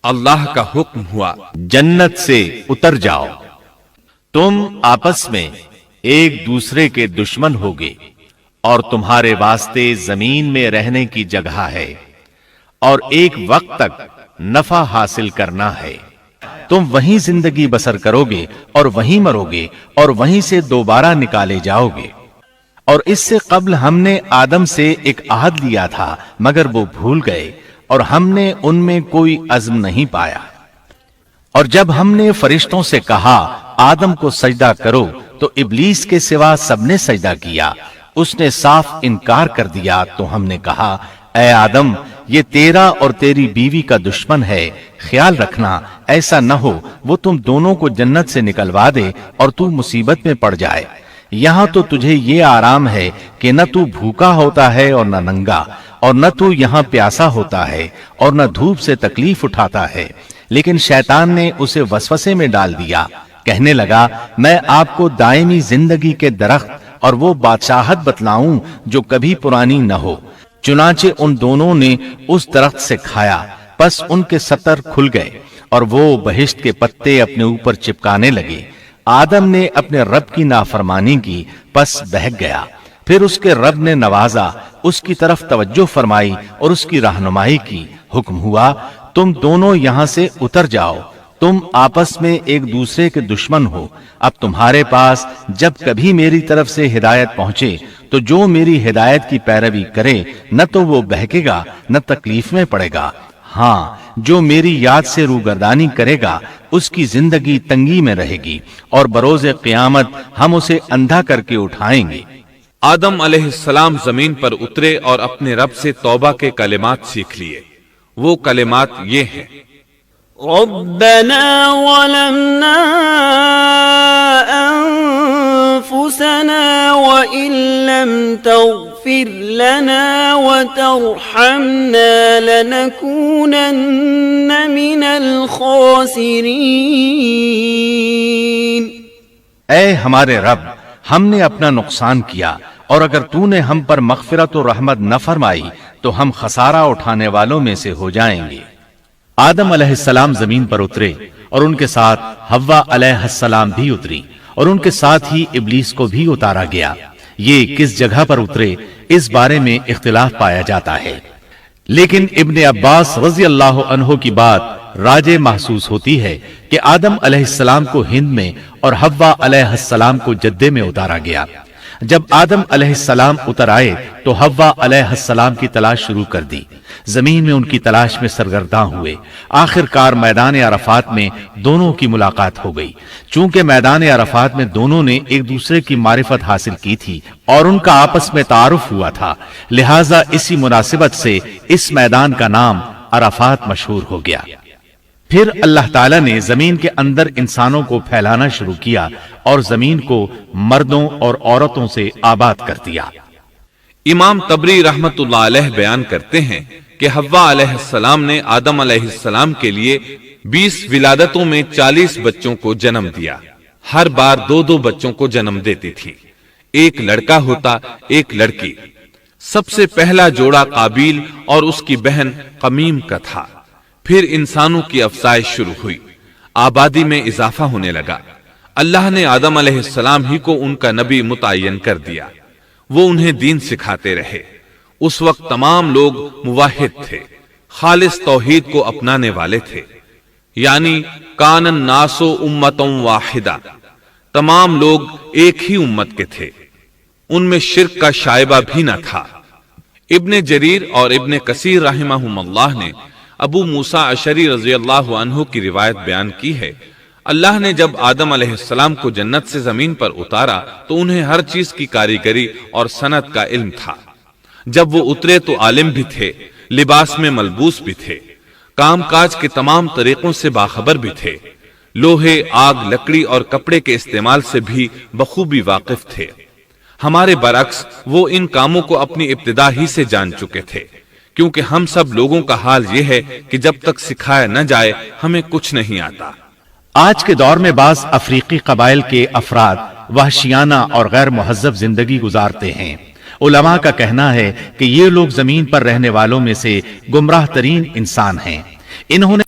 اللہ کا حکم ہوا، جنت سے اتر جاؤ، تم آپس میں ایک دوسرے کے دشمن ہوگے اور تمہارے واسطے زمین میں رہنے کی جگہ ہے اور ایک وقت تک نفع حاصل کرنا ہے۔ تم وہیں زندگی بسر کرو گے اور وہیں مرو گے اور وہیں سے دوبارہ نکالے جاؤ گے۔ اور اس سے قبل ہم نے آدم سے ایک عہد لیا تھا مگر وہ بھول گئے اور ہم نے ان میں کوئی عزم نہیں پایا۔ اور جب ہم نے فرشتوں سے کہا آدم کو سجدہ کرو تو ابلیس کے سوا سب نے سجدہ کیا، اس نے صاف انکار کر دیا۔ تو ہم نے کہا اے آدم، یہ تیرا اور تیری بیوی کا دشمن ہے، خیال رکھنا ایسا نہ ہو وہ تم دونوں کو جنت سے نکلوا دے اور تو مصیبت میں پڑ جائے۔ یہاں تو تجھے یہ آرام ہے کہ نہ تو بھوکا ہوتا ہے اور نہ ننگا، اور نہ تو یہاں پیاسا ہوتا ہے اور نہ دھوپ سے تکلیف اٹھاتا ہے۔ لیکن شیطان نے اسے وسوسے میں ڈال دیا، کہنے لگا میں آپ کو دائمی زندگی کے درخت اور وہ بادشاہت بتلاؤں جو کبھی پرانی نہ ہو۔ چنانچہ ان دونوں نے اس درخت سے کھایا، پس ان کے ستر کھل گئے اور وہ بہشت کے پتے اپنے اوپر چپکانے لگے۔ آدم نے اپنے رب کی نافرمانی کی، پس بہک گیا۔ پھر اس کے رب نے نوازا، اس کی طرف توجہ فرمائی اور اس کی رہنمائی کی۔ حکم ہوا تم دونوں یہاں سے اتر جاؤ، تم آپس میں ایک دوسرے کے دشمن ہو۔ اب تمہارے پاس جب کبھی میری طرف سے ہدایت پہنچے تو جو میری ہدایت کی پیروی کرے نہ تو وہ بہکے گا نہ تکلیف میں پڑے گا، ہاں جو میری یاد سے روگردانی کرے گا اس کی زندگی تنگی میں رہے گی اور بروز قیامت ہم اسے اندھا کر کے اٹھائیں گے۔ آدم علیہ السلام زمین پر اترے اور اپنے رب سے توبہ کے کلمات سیکھ لیے۔ وہ کلمات یہ ہیں: ربنا ظلمنا أنفسنا وإن لم تغفر لنا وترحمنا لنكونن من الخاسرين۔ اے ہمارے رب، ہم نے اپنا نقصان کیا اور اگر تو نے ہم پر مغفرت و رحمت نہ فرمائی تو ہم خسارہ اٹھانے والوں میں سے ہو جائیں گے۔ آدم علیہ السلام زمین پر اترے اور ان کے ساتھ حوا علیہ السلام بھی اتری اور ان کے ساتھ ہی ابلیس کو بھی اتارا گیا۔ یہ کس جگہ پر اترے اس بارے میں اختلاف پایا جاتا ہے، لیکن ابن عباس رضی اللہ عنہ کی بات راجح محسوس ہوتی ہے کہ آدم علیہ السلام کو ہند میں اور حوا علیہ السلام کو جدے میں اتارا گیا۔ جب آدم علیہ السلام اتر آئے تو حوا علیہ السلام کی تلاش شروع کر دی، زمین میں ان کی تلاش میں سرگرداں ہوئے۔ آخر کار میدان عرفات میں دونوں کی ملاقات ہو گئی۔ چونکہ میدان عرفات میں دونوں نے ایک دوسرے کی معرفت حاصل کی تھی اور ان کا آپس میں تعارف ہوا تھا، لہٰذا اسی مناسبت سے اس میدان کا نام عرفات مشہور ہو گیا۔ پھر اللہ تعالیٰ نے زمین کے اندر انسانوں کو پھیلانا شروع کیا اور زمین کو مردوں اور عورتوں سے آباد کر دیا۔ امام طبری رحمت اللہ علیہ بیان کرتے ہیں کہ حوا علیہ السلام نے آدم علیہ السلام کے لیے 20 ولادتوں میں 40 بچوں کو جنم دیا۔ ہر بار 2 بچوں کو جنم دیتی تھی، ایک لڑکا ہوتا ایک لڑکی۔ سب سے پہلا جوڑا قابیل اور اس کی بہن قمیم کا تھا۔ پھر انسانوں کی افزائش شروع ہوئی، آبادی میں اضافہ ہونے لگا۔ اللہ نے آدم علیہ السلام ہی کو ان کا نبی متعین کر دیا، وہ انہیں دین سکھاتے رہے۔ اس وقت تمام لوگ موحد تھے، خالص توحید کو اپنانے والے تھے، یعنی کان الناس امۃ واحدہ، تمام لوگ ایک ہی امت کے تھے، ان میں شرک کا شائبہ بھی نہ تھا۔ ابن جریر اور ابن کثیر رحمہم اللہ نے ابو موسیٰ اشعری رضی اللہ عنہ کی روایت بیان کی ہے، اللہ نے جب آدم علیہ السلام کو جنت سے زمین پر اتارا تو انہیں ہر چیز کی کاریگری اور صنعت کا علم تھا۔ جب وہ اترے تو عالم بھی تھے، لباس میں ملبوس بھی تھے، کام کاج کے تمام طریقوں سے باخبر بھی تھے، لوہے، آگ، لکڑی اور کپڑے کے استعمال سے بھی بخوبی واقف تھے۔ ہمارے برعکس وہ ان کاموں کو اپنی ابتدا ہی سے جان چکے تھے، کیونکہ ہم سب لوگوں کا حال یہ ہے کہ جب تک سکھایا نہ جائے ہمیں کچھ نہیں آتا۔ آج کے دور میں بعض افریقی قبائل کے افراد وحشیانہ اور غیر مہذب زندگی گزارتے ہیں۔ علماء کا کہنا ہے کہ یہ لوگ زمین پر رہنے والوں میں سے گمراہ ترین انسان ہیں۔ انہوں نے